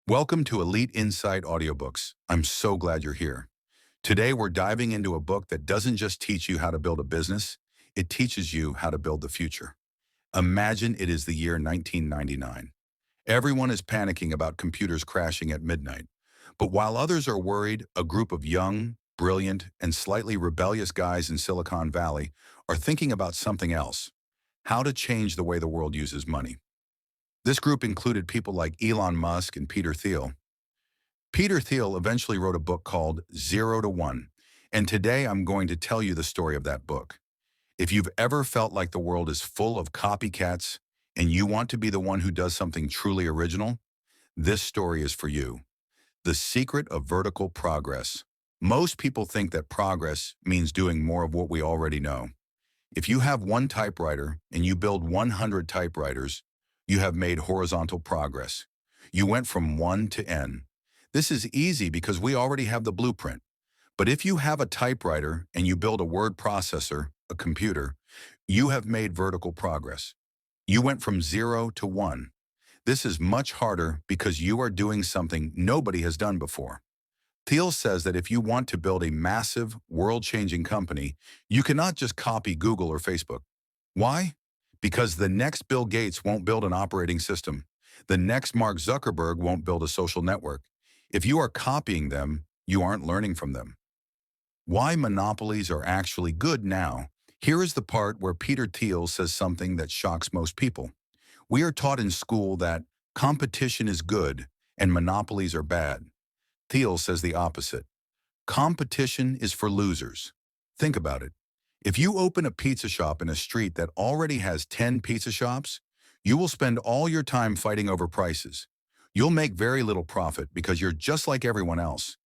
Welcome to Elite Insight Audiobooks. I'm so glad you're here. Today, we're diving into a book that doesn't just teach you how to build a business, it teaches you how to build the future. Imagine it is the year 1999. Everyone is panicking about computers crashing at midnight. But while others are worried, a group of young, brilliant, and slightly rebellious guys in Silicon Valley are thinking about something else: how to change the way the world uses money. This group included people like Elon Musk and Peter Thiel. Peter Thiel eventually wrote a book called Zero to One, and today I'm going to tell you the story of that book. If you've ever felt like the world is full of copycats and you want to be the one who does something truly original, this story is for you. The secret of vertical progress. Most people think that progress means doing more of what we already know. If you have one typewriter and you build 100 typewriters, you have made horizontal progress. You went from 1 to N. This is easy because we already have the blueprint. But if you have a typewriter and you build a word processor, a computer, you have made vertical progress. You went from 0 to 1. This is much harder because you are doing something nobody has done before. Thiel says that if you want to build a massive, world-changing company, you cannot just copy Google or Facebook. Why? Because the next Bill Gates won't build an operating system. The next Mark Zuckerberg won't build a social network. If you are copying them, you aren't learning from them. Why monopolies are actually good now. Here is the part where Peter Thiel says something that shocks most people. We are taught in school that competition is good and monopolies are bad. Thiel says the opposite. Competition is for losers. Think about it. If you open a pizza shop in a street that already has 10 pizza shops, you will spend all your time fighting over prices. You'll make very little profit because you're just like everyone else.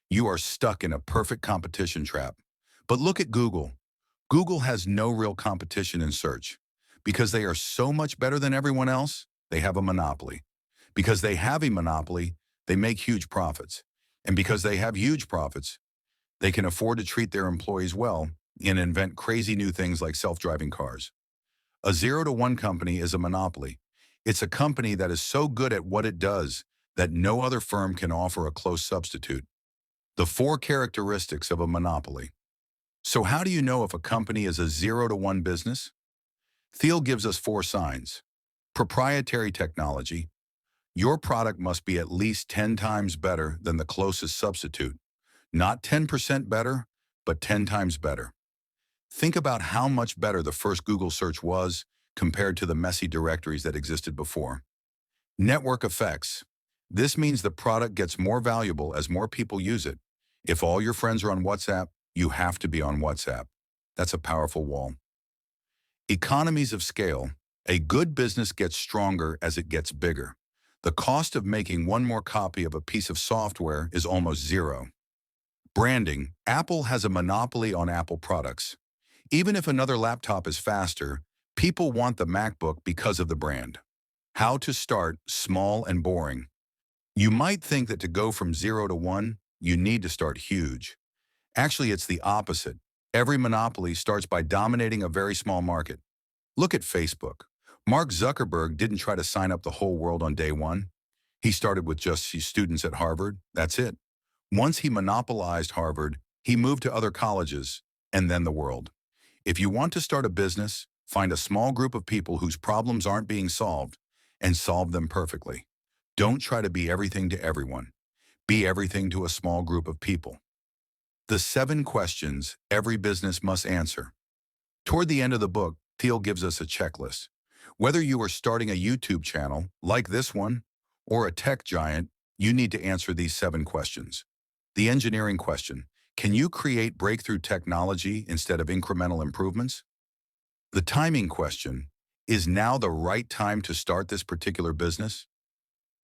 You are stuck in a perfect competition trap. But look at Google. Google has no real competition in search. Because they are so much better than everyone else, they have a monopoly. Because they have a monopoly, they make huge profits. And because they have huge profits, they can afford to treat their employees well and invent crazy new things like self-driving cars. A 0 to 1 company is a monopoly. It's a company that is so good at what it does that no other firm can offer a close substitute. The 4 characteristics of a monopoly. So how do you know if a company is a 0 to 1 business? Thiel gives us 4 signs. Proprietary technology. Your product must be at least 10 times better than the closest substitute. Not 10% better, but 10 times better. Think about how much better the first Google search was compared to the messy directories that existed before. Network effects. This means the product gets more valuable as more people use it. If all your friends are on WhatsApp, you have to be on WhatsApp. That's a powerful wall. Economies of scale. A good business gets stronger as it gets bigger. The cost of making one more copy of a piece of software is almost zero. Branding. Apple has a monopoly on Apple products. Even if another laptop is faster, people want the MacBook because of the brand. How to start small and boring. You might think that to go from 0 to 1, you need to start huge. Actually, it's the opposite. Every monopoly starts by dominating a very small market. Look at Facebook. Mark Zuckerberg didn't try to sign up the whole world on day one. He started with just his students at Harvard. That's it. Once he monopolized Harvard, he moved to other colleges, and then the world. If you want to start a business, find a small group of people whose problems aren't being solved and solve them perfectly. Don't try to be everything to everyone. Be everything to a small group of people. The 7 questions every business must answer. Toward the end of the book, Thiel gives us a checklist. Whether you are starting a YouTube channel, like this one, or a tech giant, you need to answer these 7 questions. The engineering question. Can you create breakthrough technology instead of incremental improvements? The timing question. Is now the right time to start this particular business?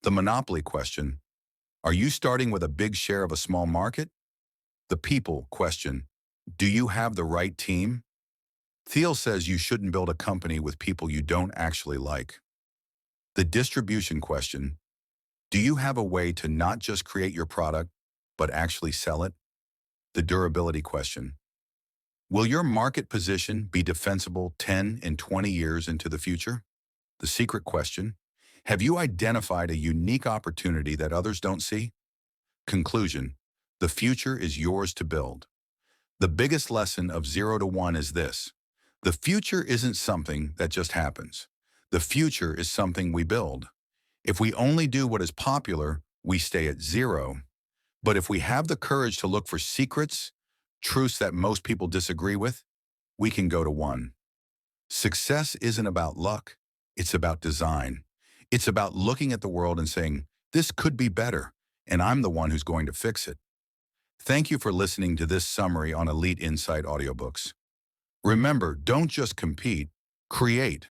The monopoly question. Are you starting with a big share of a small market? The people question. Do you have the right team? Thiel says you shouldn't build a company with people you don't actually like. The distribution question. Do you have a way to not just create your product, but actually sell it? The durability question. Will your market position be defensible 10 and 20 years into the future? The secret question. Have you identified a unique opportunity that others don't see? Conclusion: the future is yours to build. The biggest lesson of 0 to 1 is this: the future isn't something that just happens. The future is something we build. If we only do what is popular, we stay at 0. But if we have the courage to look for secrets, truths that most people disagree with, we can go to 1. Success isn't about luck, it's about design. It's about looking at the world and saying, this could be better, and I'm the one who's going to fix it. Thank you for listening to this summary on Elite Insight Audiobooks. Remember, don't just compete, create.